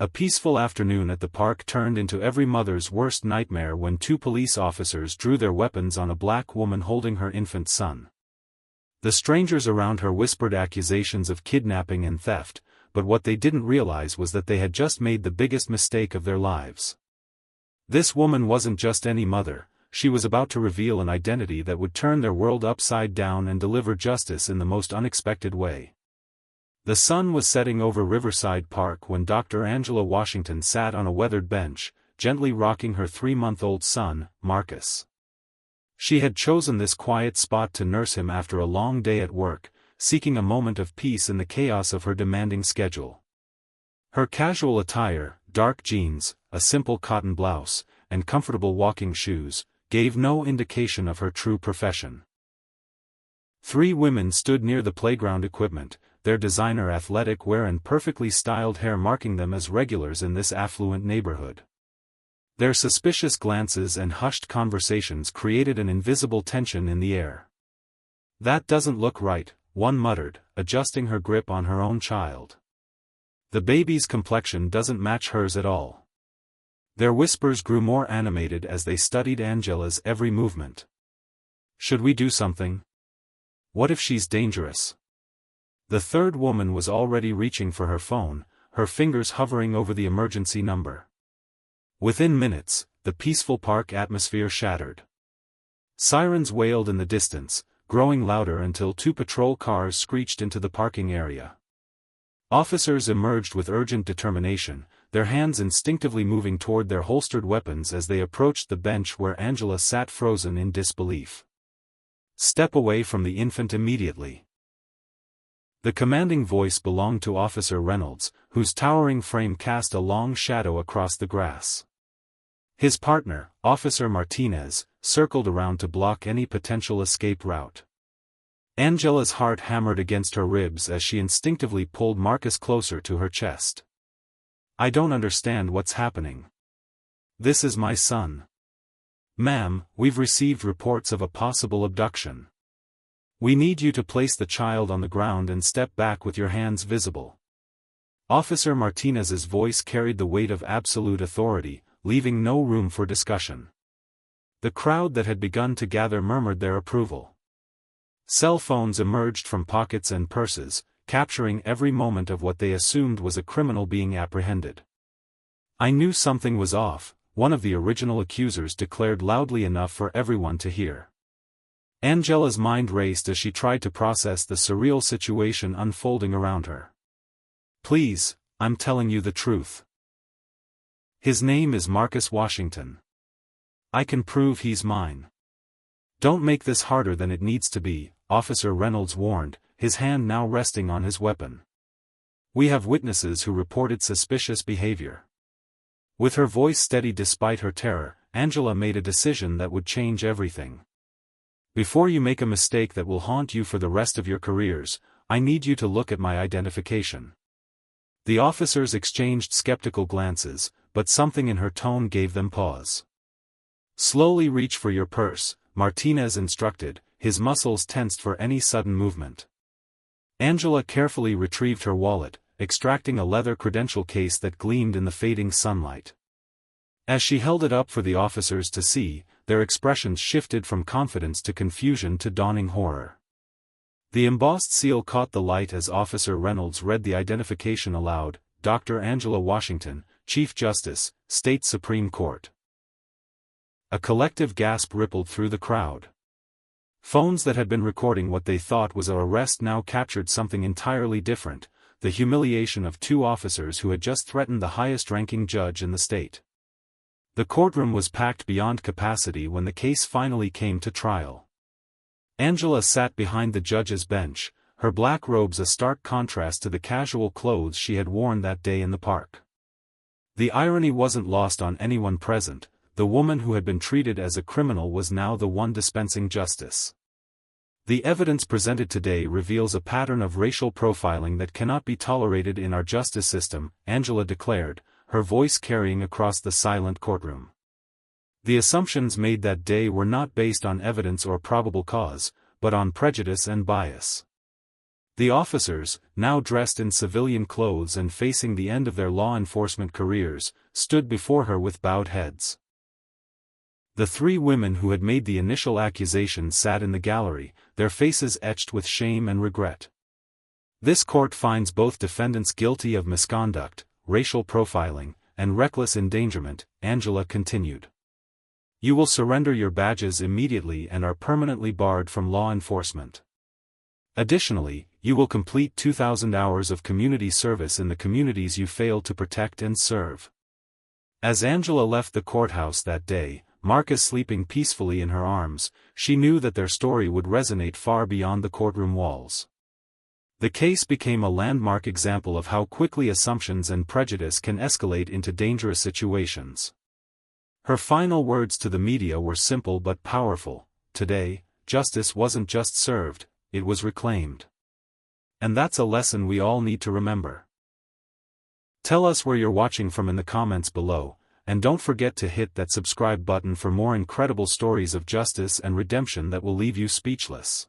A peaceful afternoon at the park turned into every mother's worst nightmare when two police officers drew their weapons on a black woman holding her infant son. The strangers around her whispered accusations of kidnapping and theft, but what they didn't realize was that they had just made the biggest mistake of their lives. This woman wasn't just any mother, she was about to reveal an identity that would turn their world upside down and deliver justice in the most unexpected way. The sun was setting over Riverside Park when Dr. Angela Washington sat on a weathered bench, gently rocking her 3-month-old son, Marcus. She had chosen this quiet spot to nurse him after a long day at work, seeking a moment of peace in the chaos of her demanding schedule. Her casual attire, dark jeans, a simple cotton blouse, and comfortable walking shoes, gave no indication of her true profession. 3 women stood near the playground equipment, their designer athletic wear and perfectly styled hair marking them as regulars in this affluent neighborhood. Their suspicious glances and hushed conversations created an invisible tension in the air. "That doesn't look right," one muttered, adjusting her grip on her own child. "The baby's complexion doesn't match hers at all." Their whispers grew more animated as they studied Angela's every movement. "Should we do something? What if she's dangerous?" The third woman was already reaching for her phone, her fingers hovering over the emergency number. Within minutes, the peaceful park atmosphere shattered. Sirens wailed in the distance, growing louder until 2 patrol cars screeched into the parking area. Officers emerged with urgent determination, their hands instinctively moving toward their holstered weapons as they approached the bench where Angela sat frozen in disbelief. "Step away from the infant immediately." The commanding voice belonged to Officer Reynolds, whose towering frame cast a long shadow across the grass. His partner, Officer Martinez, circled around to block any potential escape route. Angela's heart hammered against her ribs as she instinctively pulled Marcus closer to her chest. "I don't understand what's happening. This is my son. Ma'am, we've received reports of a possible abduction. We need you to place the child on the ground and step back with your hands visible." Officer Martinez's voice carried the weight of absolute authority, leaving no room for discussion. The crowd that had begun to gather murmured their approval. Cell phones emerged from pockets and purses, capturing every moment of what they assumed was a criminal being apprehended. "I knew something was off," one of the original accusers declared loudly enough for everyone to hear. Angela's mind raced as she tried to process the surreal situation unfolding around her. "Please, I'm telling you the truth. His name is Marcus Washington. I can prove he's mine." "Don't make this harder than it needs to be," Officer Reynolds warned, his hand now resting on his weapon. "We have witnesses who reported suspicious behavior." With her voice steady despite her terror, Angela made a decision that would change everything. "Before you make a mistake that will haunt you for the rest of your careers, I need you to look at my identification." The officers exchanged skeptical glances, but something in her tone gave them pause. "Slowly reach for your purse," Martinez instructed, his muscles tensed for any sudden movement. Angela carefully retrieved her wallet, extracting a leather credential case that gleamed in the fading sunlight. As she held it up for the officers to see, their expressions shifted from confidence to confusion to dawning horror. The embossed seal caught the light as Officer Reynolds read the identification aloud: Dr. Angela Washington, Chief Justice, State Supreme Court. A collective gasp rippled through the crowd. Phones that had been recording what they thought was an arrest now captured something entirely different: the humiliation of 2 officers who had just threatened the highest-ranking judge in the state. The courtroom was packed beyond capacity when the case finally came to trial. Angela sat behind the judge's bench, her black robes a stark contrast to the casual clothes she had worn that day in the park. The irony wasn't lost on anyone present: the woman who had been treated as a criminal was now the one dispensing justice. "The evidence presented today reveals a pattern of racial profiling that cannot be tolerated in our justice system," Angela declared, her voice carrying across the silent courtroom. The assumptions made that day were not based on evidence or probable cause, but on prejudice and bias. The officers, now dressed in civilian clothes and facing the end of their law enforcement careers, stood before her with bowed heads. The three women who had made the initial accusations sat in the gallery, their faces etched with shame and regret. This court finds both defendants guilty of misconduct, racial profiling, and reckless endangerment, Angela continued. You will surrender your badges immediately and are permanently barred from law enforcement. Additionally, you will complete 2,000 hours of community service in the communities you failed to protect and serve. As Angela left the courthouse that day, Marcus sleeping peacefully in her arms, she knew that their story would resonate far beyond the courtroom walls. The case became a landmark example of how quickly assumptions and prejudice can escalate into dangerous situations. Her final words to the media were simple but powerful: "Today, justice wasn't just served, it was reclaimed." And that's a lesson we all need to remember. Tell us where you're watching from in the comments below, and don't forget to hit that subscribe button for more incredible stories of justice and redemption that will leave you speechless.